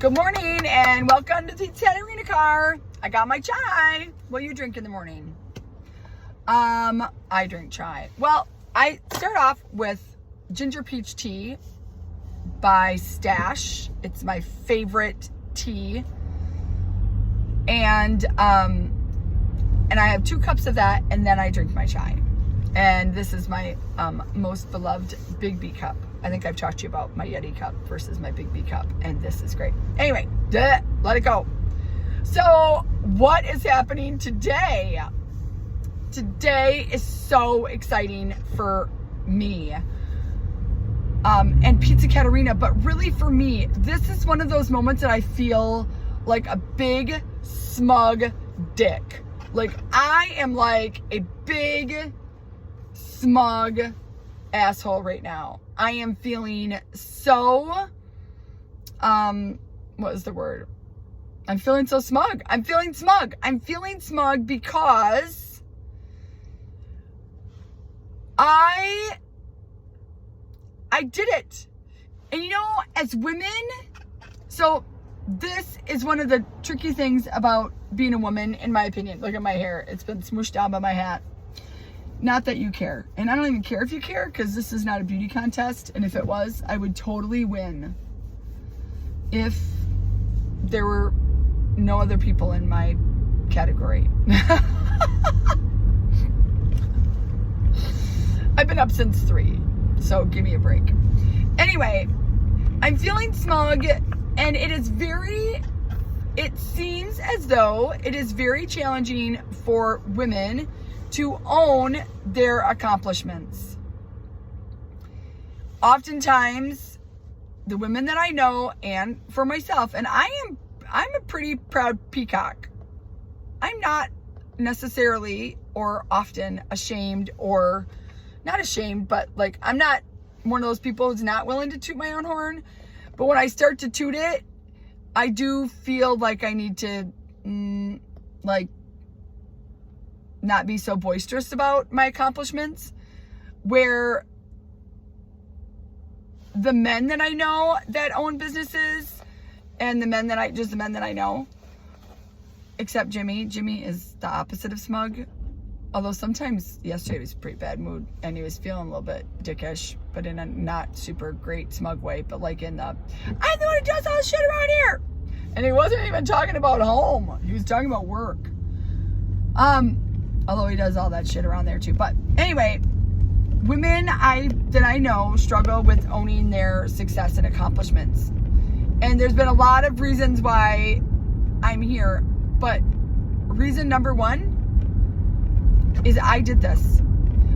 Good morning and welcome to the Katarina car. I got my chai. What do you drink in the morning? I drink chai. Well, I start off with ginger peach tea by Stash. It's my favorite tea. And I have 2 cups of that, and then I drink my chai. And this is my most beloved Big B cup. I think I've talked to you about my Yeti cup versus my Big B cup, and this is great. Anyway, let it go. So what is happening today? Today is so exciting for me. And Pizza Katarina, but really for me, this is one of those moments that I feel like a big smug dick. Like I am like a big smug asshole right now. I am feeling so, what is the word? I'm feeling so smug. I'm feeling smug. I'm feeling smug because I did it. And you know, as women, so this is one of the tricky things about being a woman, in my opinion. Look at my hair. It's been smooshed down by my hat. Not that you care. And I don't even care if you care, because this is not a beauty contest. And if it was, I would totally win if there were no other people in my category. I've been up since 3, so give me a break. Anyway, I'm feeling smug, and it seems as though it is very challenging for women to own their accomplishments. Oftentimes, the women that I know, and for myself, and I'm a pretty proud peacock. I'm not necessarily or often ashamed, or not ashamed, but like I'm not one of those people who's not willing to toot my own horn. But when I start to toot it, I do feel like I need to not be so boisterous about my accomplishments, where the men that I know that own businesses, and the men that I know, except Jimmy is the opposite of smug. Although sometimes yesterday he was in a pretty bad mood and he was feeling a little bit dickish, but in a not super great smug way, but like in the, I'm the one who does all the shit around here. And he wasn't even talking about home. He was talking about work. Although he does all that shit around there too. But anyway, women that I know struggle with owning their success and accomplishments. And there's been a lot of reasons why I'm here. But reason number 1 is I did this.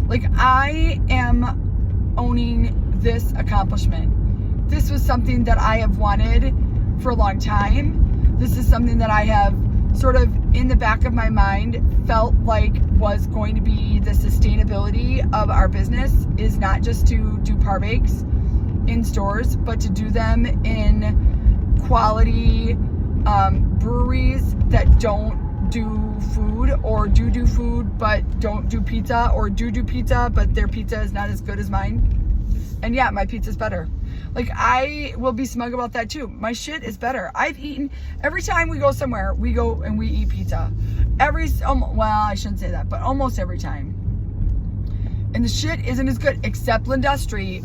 Like, I am owning this accomplishment. This was something that I have wanted for a long time. This is something that I have sort of in the back of my mind felt like was going to be the sustainability of our business, is not just to do par bakes in stores, but to do them in quality breweries that don't do food, or do food but don't do pizza, or do pizza but their pizza is not as good as mine. And yeah, my pizza's better. Like, I will be smug about that too. My shit is better. I've eaten, every time we go somewhere, we go and we eat pizza. Well, I shouldn't say that, but almost every time. And the shit isn't as good, except Lindustry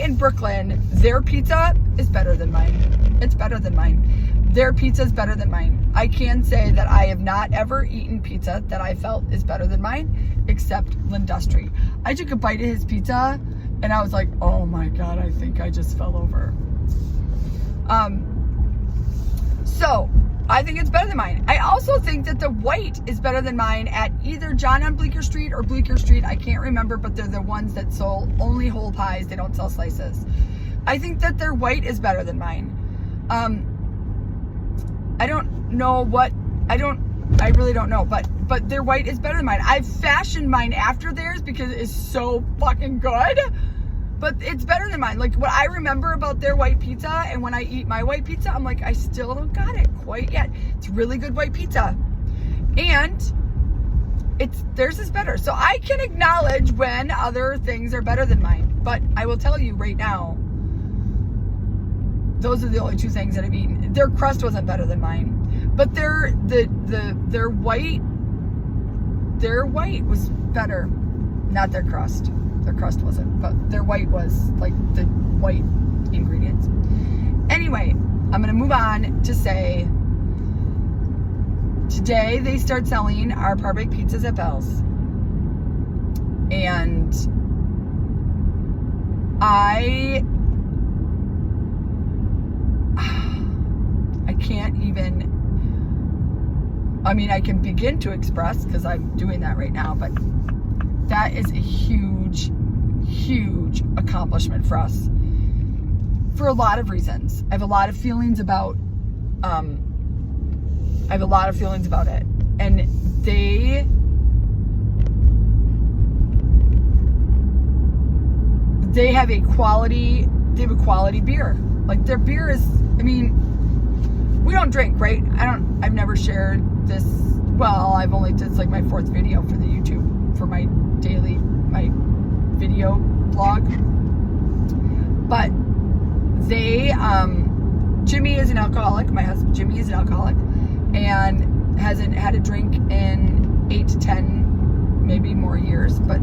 in Brooklyn, their pizza is better than mine. It's better than mine. Their pizza is better than mine. I can say that I have not ever eaten pizza that I felt is better than mine, except Lindustry. I took a bite of his pizza, and I was like, oh my God, I think I just fell over. So I think it's better than mine. I also think that the white is better than mine at either John on Bleecker Street or Bleecker Street. I can't remember, but they're the ones that sold only whole pies. They don't sell slices. I think that their white is better than mine. I don't know what, I really don't know, but their white is better than mine. I've fashioned mine after theirs because it's so fucking good, but it's better than mine. Like, what I remember about their white pizza, and when I eat my white pizza, I'm like, I still don't got it quite yet. It's really good white pizza, and theirs is better. So I can acknowledge when other things are better than mine, but I will tell you right now, those are the only two things that I've eaten. Their crust wasn't better than mine, but their white was better. Not their crust. Their crust wasn't, but their white was, like the white ingredients. Anyway, I'm gonna move on to say, today they start selling our par-baked pizzas at Bell's. And I can't even, I mean, I can begin to express, because I'm doing that right now, but that is a huge, huge accomplishment for us for a lot of reasons. I have a lot of feelings about it. And they have a quality beer. Like, their beer is, I mean, we don't drink, right? I've never shared this. Well, it's like my 4th video for the YouTube, for my video blog. But they, Jimmy is an alcoholic. My husband, Jimmy, is an alcoholic and hasn't had a drink in 8 to 10, maybe more years, but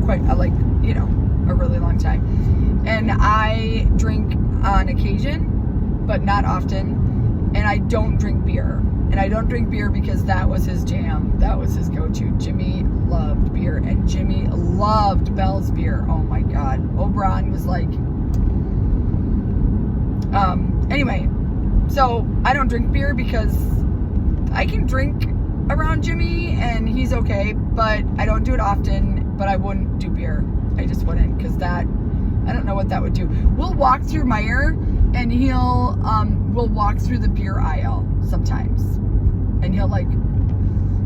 quite a really long time. And I drink on occasion, but not often. And I don't drink beer. And I don't drink beer because that was his jam. That was his go-to. Jimmy loved beer. And Jimmy loved Bell's beer. Oh my God. Oberon was like... Anyway, so I don't drink beer because I can drink around Jimmy and he's okay, but I don't do it often, but I wouldn't do beer. I just wouldn't, because that, I don't know what that would do. We'll walk through Meijer and we'll walk through the beer aisle sometimes, and he'll like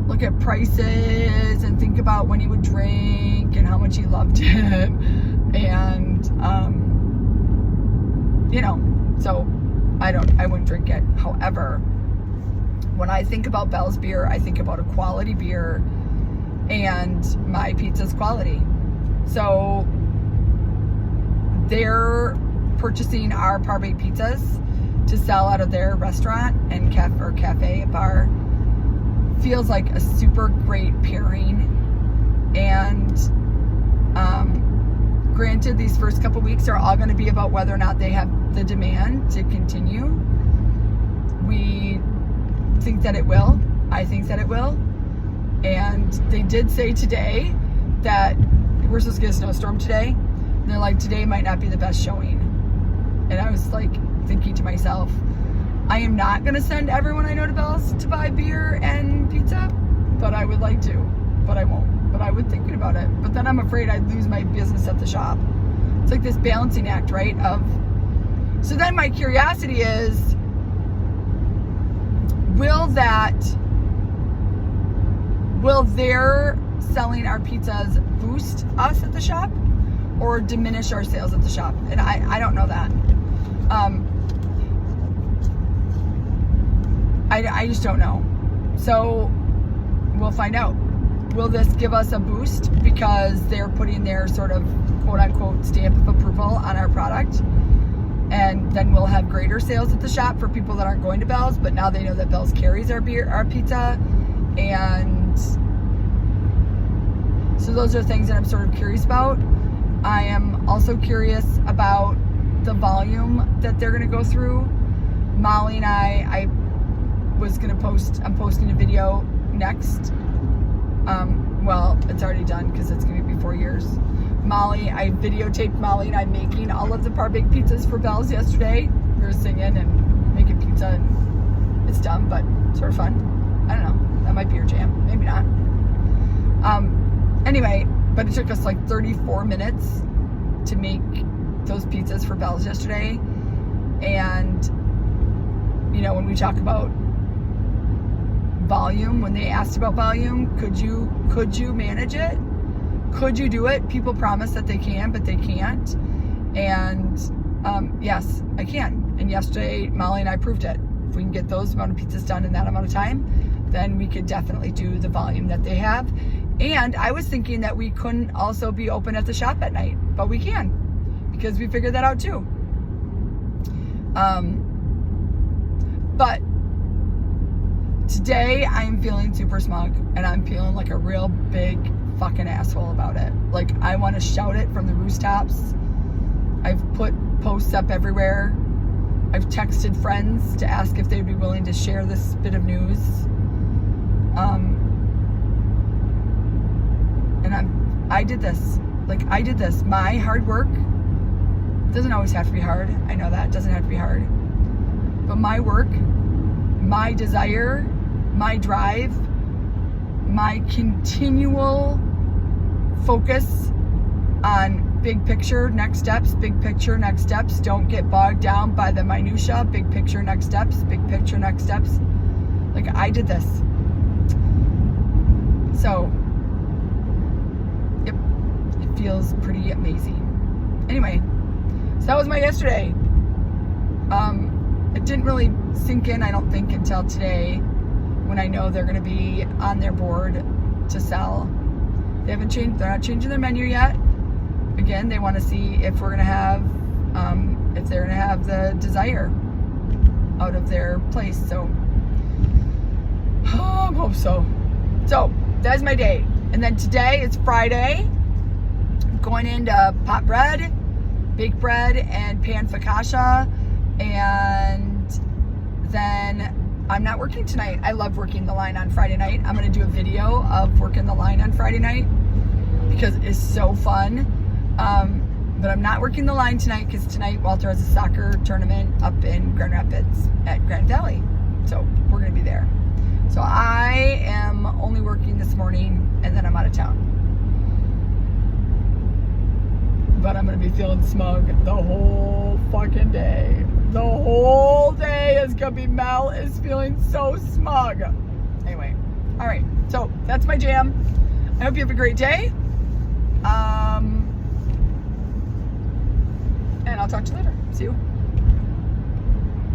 look at prices and think about when he would drink and how much he loved it, and so I wouldn't drink it. However, when I think about Bell's beer, I think about a quality beer, and my pizza's quality. So they're purchasing our par-baked pizzas to sell out of their restaurant and cafe bar. Feels like a super great pairing. And granted, these first couple weeks are all going to be about whether or not they have the demand to continue. We think that it will. I think that it will. And they did say today that we're supposed to get a snowstorm today. And they're like, today might not be the best showing. And I was like thinking to myself, I am not going to send everyone I know to Bell's to buy beer and pizza, but I would like to, but I won't. But I was thinking about it. But then I'm afraid I'd lose my business at the shop. It's like this balancing act, right? So then my curiosity is, will their selling our pizzas boost us at the shop or diminish our sales at the shop? And I don't know that. I just don't know. So we'll find out. Will this give us a boost because they're putting their sort of quote unquote stamp of approval on our product? And then we'll have greater sales at the shop for people that aren't going to Bell's, but now they know that Bell's carries our pizza. And so those are things that I'm sort of curious about. I am also curious about the volume that they're going to go through. Molly and I'm posting a video next. Well, it's already done because it's going to be 4 years. I videotaped Molly and I making all of the par-baked pizzas for Bell's yesterday. We were singing and making pizza, and it's dumb, but sort of fun. I don't know. That might be your jam. Maybe not. Anyway, but it took us like 34 minutes to make those pizzas for Bell's yesterday. And, when we talk about volume, when they asked about volume, could you manage it? Could you do it? People promise that they can, but they can't. And yes, I can. And yesterday, Molly and I proved it. If we can get those amount of pizzas done in that amount of time, then we could definitely do the volume that they have. And I was thinking that we couldn't also be open at the shop at night, but we can, because we figured that out too. But today I'm feeling super smug, and I'm feeling like a real big fucking asshole about it. Like, I want to shout it from the rooftops. I've put posts up everywhere. I've texted friends to ask if they'd be willing to share this bit of news. And I did this. Like, I did this. My hard work doesn't always have to be hard. I know that. It doesn't have to be hard. But my work, my desire, my drive, my continual focus on big picture, next steps, big picture, next steps. Don't get bogged down by the minutia. Big picture, next steps, big picture, next steps. Like, I did this. So, yep, it feels pretty amazing. Anyway, so that was my yesterday. It didn't really sink in, I don't think, until today, when I know they're going to be on their board to sell. They're not changing their menu yet. Again, they want to see if we're going to have, if they're going to have the desire out of their place. So, I hope so. So, that's my day. And then today, it's Friday. I'm going into pot bread, baked bread, and pan focaccia. And then I'm not working tonight. I love working the line on Friday night. I'm going to do a video of working the line on Friday night because it's so fun. But I'm not working the line tonight because tonight Walter has a soccer tournament up in Grand Rapids at Grand Valley. So we're going to be there. So I am only working this morning and then I'm out of town. But I'm going to be feeling smug the whole fucking day. The whole day is going to be, Mel is feeling so smug. Anyway, all right. So that's my jam. I hope you have a great day. And I'll talk to you later. See you.